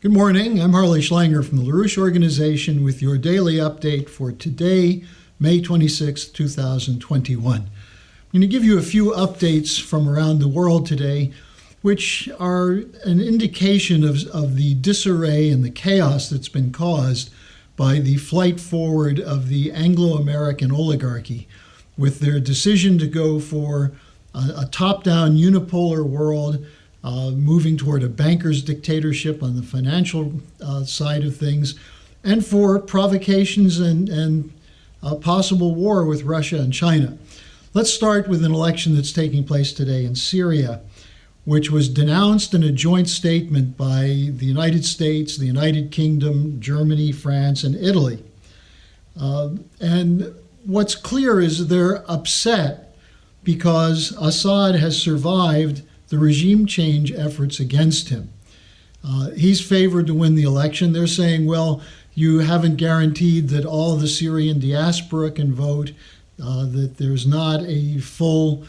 Good morning. I'm Harley Schlanger from the LaRouche Organization with your daily update for today, May 26, 2021. I'm going to give you a few updates from around the world today, which are an indication of the disarray and the chaos that's been caused by the flight forward of the Anglo-American oligarchy with their decision to go for a top-down unipolar world, moving toward a banker's dictatorship on the financial side of things, and for provocations and possible war with Russia and China. Let's start with an election that's taking place today in Syria, which was denounced in a joint statement by the United States, the United Kingdom, Germany, France, and Italy. And what's clear is they're upset because Assad has survived the regime change efforts against him. He's favored to win the election. They're saying, well, you haven't guaranteed that all the Syrian diaspora can vote, that there's not a full,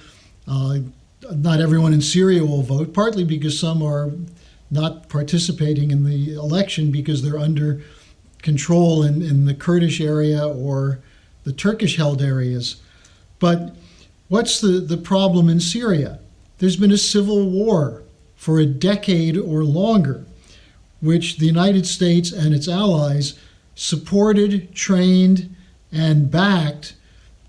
not everyone in Syria will vote, partly because some are not participating in the election because they're under control in the Kurdish area or the Turkish-held areas. But what's the problem in Syria? There's been a civil war for a decade or longer, which the United States and its allies supported, trained, and backed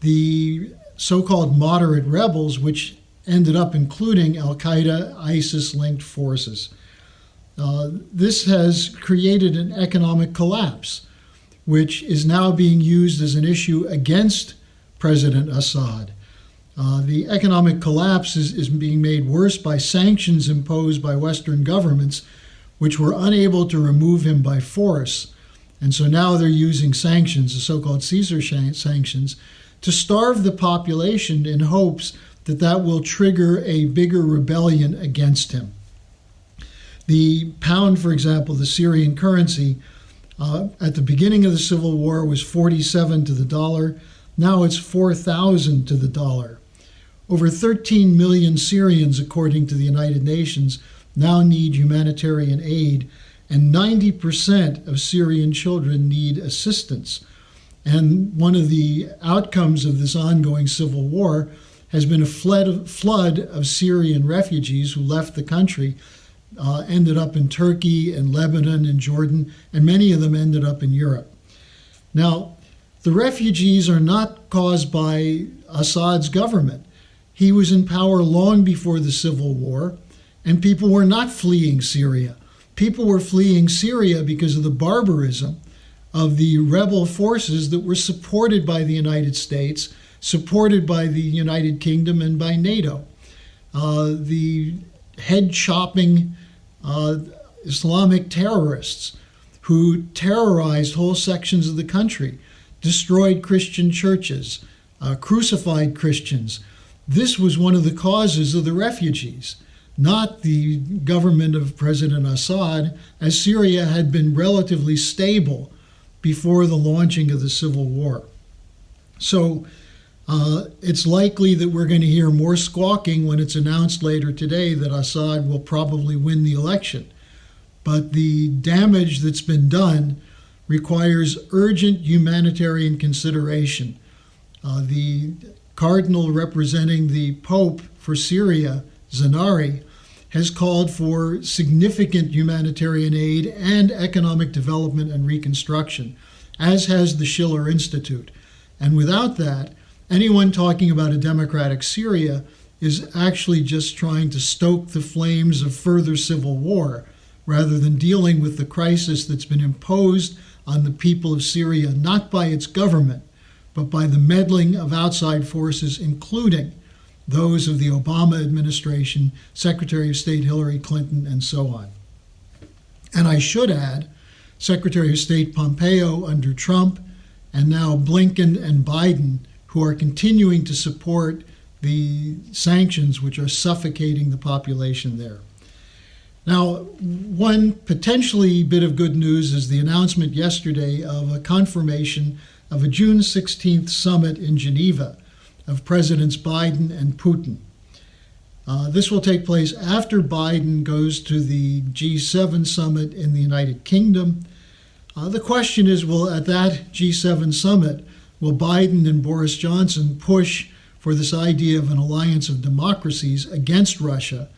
the so-called moderate rebels, which ended up including al-Qaeda, ISIS-linked forces. This has created an economic collapse, which is now being used as an issue against President Assad. The economic collapse is being made worse by sanctions imposed by Western governments, which were unable to remove him by force. And so now they're using sanctions, the so-called Caesar sanctions, to starve the population in hopes that that will trigger a bigger rebellion against him. The pound, for example, the Syrian currency, at the beginning of the civil war was 47 to the dollar. Now it's 4,000 to the dollar. Over 13 million Syrians, according to the United Nations, now need humanitarian aid, and 90% of Syrian children need assistance. And one of the outcomes of this ongoing civil war has been a flood of Syrian refugees who left the country, ended up in Turkey and Lebanon and Jordan, and many of them ended up in Europe. Now, the refugees are not caused by Assad's government. He was in power long before the civil war, and people were not fleeing Syria. People were fleeing Syria because of the barbarism of the rebel forces that were supported by the United States, supported by the United Kingdom, and by NATO. The head-chopping Islamic terrorists who terrorized whole sections of the country, destroyed Christian churches, crucified Christians. This was one of the causes of the refugees, not the government of President Assad, as Syria had been relatively stable before the launching of the civil war. So it's likely that we're going to hear more squawking when it's announced later today that Assad will probably win the election. But the damage that's been done requires urgent humanitarian consideration. The cardinal representing the Pope for Syria, Zanari, has called for significant humanitarian aid and economic development and reconstruction, as has the Schiller Institute. And without that, anyone talking about a democratic Syria is actually just trying to stoke the flames of further civil war, rather than dealing with the crisis that's been imposed on the people of Syria, not by its government, but by the meddling of outside forces, including those of the Obama administration, Secretary of State Hillary Clinton, and so on. And I should add, Secretary of State Pompeo under Trump, and now Blinken and Biden, who are continuing to support the sanctions which are suffocating the population there. Now, one potentially bit of good news is the announcement yesterday of a confirmation of a June 16th summit in Geneva of Presidents Biden and Putin. This will take place after Biden goes to the G7 summit in the United Kingdom. The question is, at that G7 summit, will Biden and Boris Johnson push for this idea of an alliance of democracies against Russia?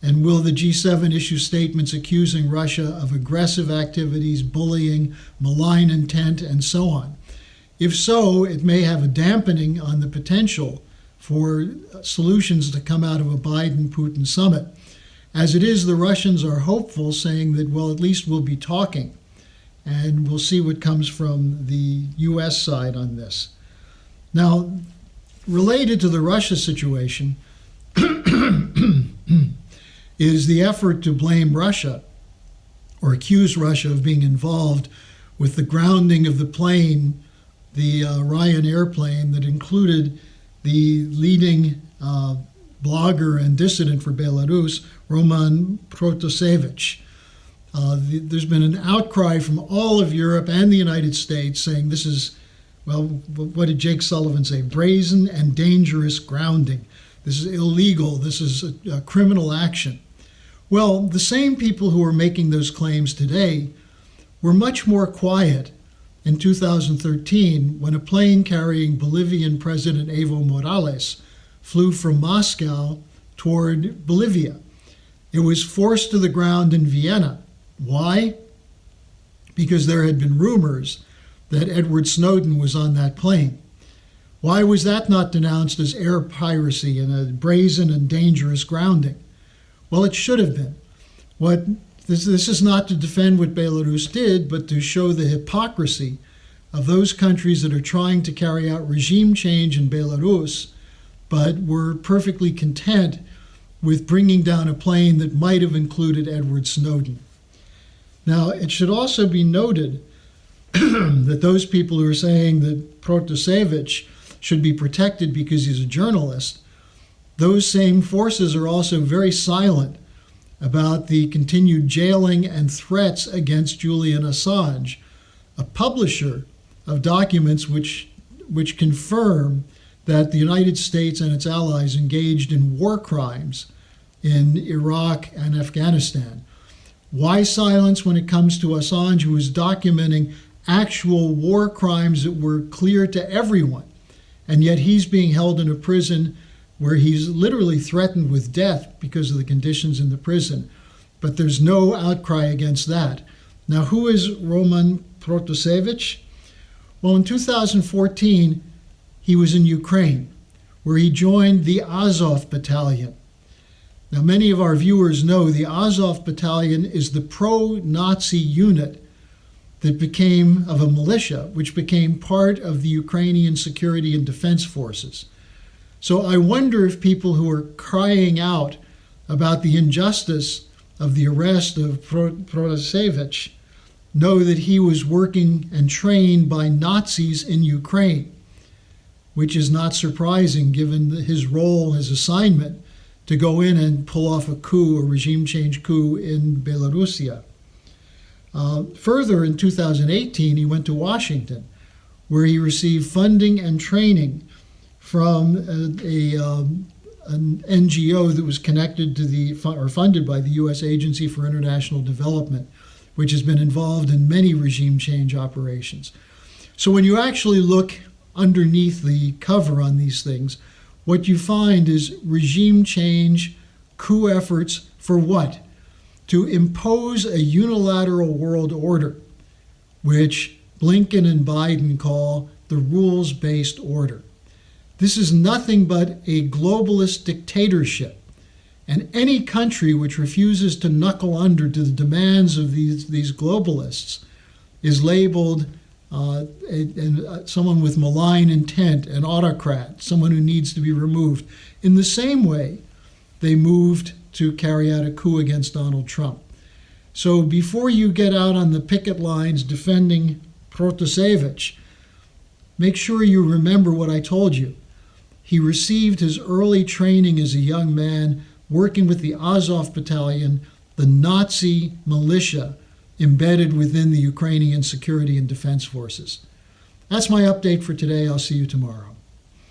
And will the G7 issue statements accusing Russia of aggressive activities, bullying, malign intent, and so on? If so, it may have a dampening on the potential for solutions to come out of a Biden-Putin summit. As it is, the Russians are hopeful, saying that, well, at least we'll be talking, and we'll see what comes from the U.S. side on this. Now, related to the Russia situation is the effort to blame Russia or accuse Russia of being involved with the grounding of the plane, the Ryan airplane that included the leading blogger and dissident for Belarus, Roman Protosevich. There's been an outcry from all of Europe and the United States saying this is, well, what did Jake Sullivan say? Brazen and dangerous grounding. This is illegal. This is a criminal action. Well, the same people who are making those claims today were much more quiet in 2013 when a plane carrying Bolivian President Evo Morales flew from Moscow toward Bolivia. It was forced to the ground in Vienna. Why? Because there had been rumors that Edward Snowden was on that plane. Why was that not denounced as air piracy and a brazen and dangerous grounding? Well, it should have been. This is not to defend what Belarus did, but to show the hypocrisy of those countries that are trying to carry out regime change in Belarus, but were perfectly content with bringing down a plane that might have included Edward Snowden. Now, it should also be noted that those people who are saying that Protosevich should be protected because he's a journalist, those same forces are also very silent about the continued jailing and threats against Julian Assange, a publisher of documents which confirm that the United States and its allies engaged in war crimes in Iraq and Afghanistan. Why silence when it comes to Assange, who is documenting actual war crimes that were clear to everyone, and yet he's being held in a prison where he's literally threatened with death because of the conditions in the prison. But there's no outcry against that. Now, who is Roman Protosevich? Well, in 2014, he was in Ukraine, where he joined the Azov Battalion. Now, many of our viewers know the Azov Battalion is the pro-Nazi unit that became of a militia, which became part of the Ukrainian security and defense forces. So I wonder if people who are crying out about the injustice of the arrest of Protosevich know that he was working and trained by Nazis in Ukraine, which is not surprising given his role, his assignment to go in and pull off a coup, a regime change coup in Belarusia. Further, in 2018, he went to Washington, where he received funding and training from an NGO that was connected to or funded by the U.S. Agency for International Development, which has been involved in many regime change operations. So when you actually look underneath the cover on these things, what you find is regime change, coup efforts for what? To impose a unilateral world order, which Blinken and Biden call the rules-based order. This is nothing but a globalist dictatorship. And any country which refuses to knuckle under to the demands of these globalists is labeled someone with malign intent, an autocrat, someone who needs to be removed. In the same way, they moved to carry out a coup against Donald Trump. So before you get out on the picket lines defending Protosevich, make sure you remember what I told you. He received his early training as a young man working with the Azov Battalion, the Nazi militia embedded within the Ukrainian security and defense forces. That's my update for today. I'll see you tomorrow.